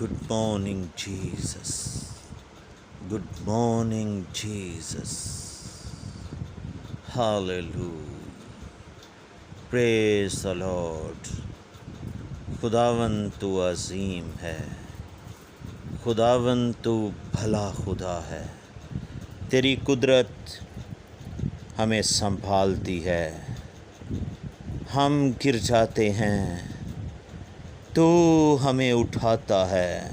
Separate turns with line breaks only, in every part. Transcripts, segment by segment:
Good morning, Jesus. Good morning, Jesus. Hallelujah. Praise the Lord. خداوند تو عظیم ہے، خداوند تو بھلا خدا ہے، تیری قدرت ہمیں سنبھالتی ہے، ہم گر جاتے ہیں تو ہمیں اٹھاتا ہے،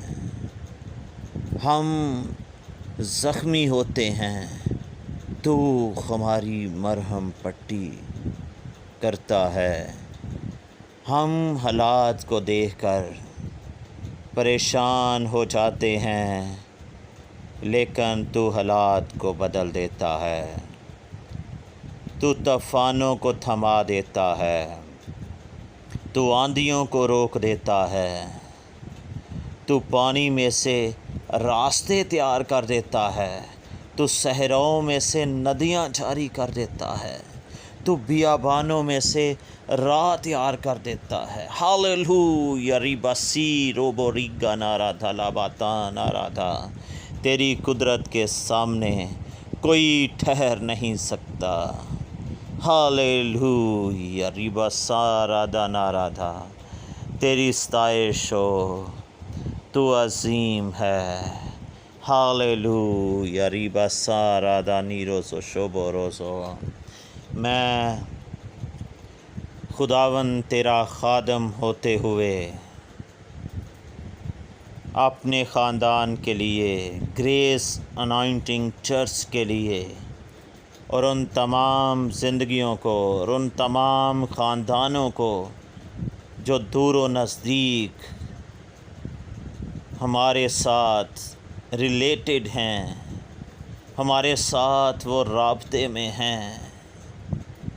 ہم زخمی ہوتے ہیں تو ہماری مرہم پٹی کرتا ہے، ہم حالات کو دیکھ کر پریشان ہو جاتے ہیں لیکن تو حالات کو بدل دیتا ہے، تو طوفانوں کو تھما دیتا ہے، تو آندھیوں کو روک دیتا ہے، تو پانی میں سے راستے تیار کر دیتا ہے، تو صحراؤں میں سے ندیاں جاری کر دیتا ہے، تو بیابانوں میں سے راہ تیار کر دیتا ہے۔ ہاللویا ریباسی روبو ریگا نارا تھا لاباتا نارا تھا، تیری قدرت کے سامنے کوئی ٹھہر نہیں سکتا۔ ہاللویا ریبا سارا دا نارا تھا، تیری ستائش ہو، تو عظیم ہے۔ ہاللویا ریبا سارا دا نیروسو شوبو روسو، میں خداوند تیرا خادم ہوتے ہوئے اپنے خاندان کے لیے، گریس انائنٹنگ چرچ کے لیے اور ان تمام زندگیوں کو اور ان تمام خاندانوں کو جو دور و نزدیک ہمارے ساتھ ریلیٹڈ ہیں، ہمارے ساتھ وہ رابطے میں ہیں،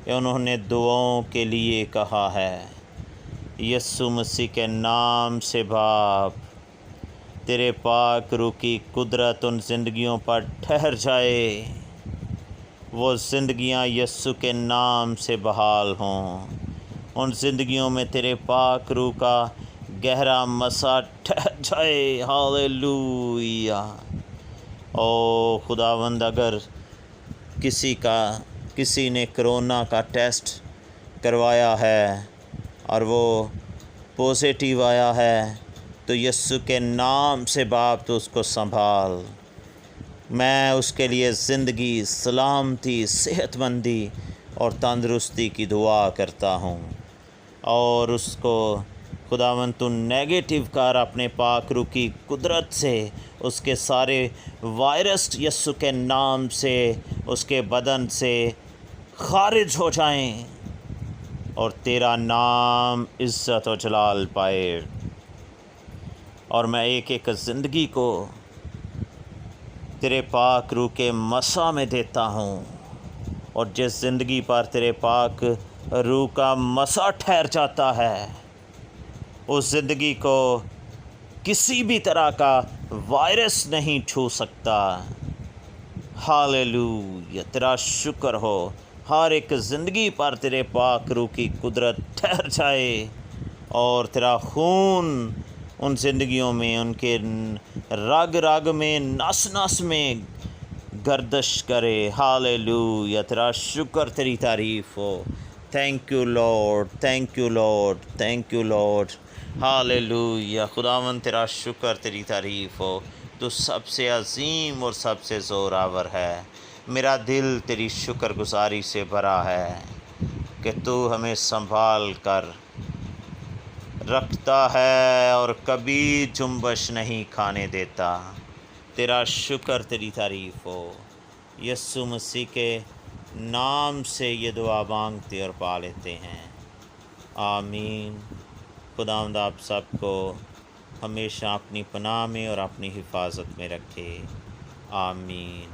انہوں نے دعاؤں کے لیے کہا ہے، یسوع مسیح کے نام سے باپ، تیرے پاک روح کی قدرت ان زندگیوں پر ٹھہر جائے، وہ زندگیاں یسوع کے نام سے بحال ہوں، ان زندگیوں میں تیرے پاک روح کا گہرا مسا ٹھہر جائے۔ ہاللویا۔ او خداوند، اگر کسی نے کرونا کا ٹیسٹ کروایا ہے اور وہ پازیٹیو آیا ہے تو یسوع کے نام سے باپ تو اس کو سنبھال، میں اس کے لیے زندگی، سلامتی، صحت مندی اور تندرستی کی دعا کرتا ہوں، اور اس کو خداوند تو نیگیٹو کر اپنے پاک روح کی قدرت سے، اس کے سارے وائرس یسوع کے نام سے اس کے بدن سے خارج ہو جائیں اور تیرا نام عزت و جلال پائے۔ اور میں ایک ایک زندگی کو تیرے پاک روح کے مسا میں دیتا ہوں، اور جس زندگی پر تیرے پاک روح کا مسا ٹھہر جاتا ہے، اس زندگی کو کسی بھی طرح کا وائرس نہیں چھو سکتا۔ ہاللویا، تیرا شکر ہو، ہر ایک زندگی پر تیرے پاک روح کی قدرت ٹھہر جائے اور تیرا خون ان زندگیوں میں، ان کے رگ رگ میں، نس نس میں گردش کرے۔ ہاللویا، تیرا شکر، تیری تعریف ہو۔ Thank you Lord, thank you Lord, thank you Lord. Hallelujah, خداوند تیرا شکر، تیری تعریف ہو، تو سب سے عظیم اور سب سے زوراور ہے۔ میرا دل تیری شکر گزاری سے بھرا ہے کہ تو ہمیں سنبھال کر رکھتا ہے اور کبھی جنبش نہیں کھانے دیتا۔ تیرا شکر، تیری تعریف ہو۔ یسوع مسیح کے نام سے یہ دعا مانگتے اور پا لیتے ہیں، آمین۔ خداوند آپ سب کو ہمیشہ اپنی پناہ میں اور اپنی حفاظت میں رکھے، آمین۔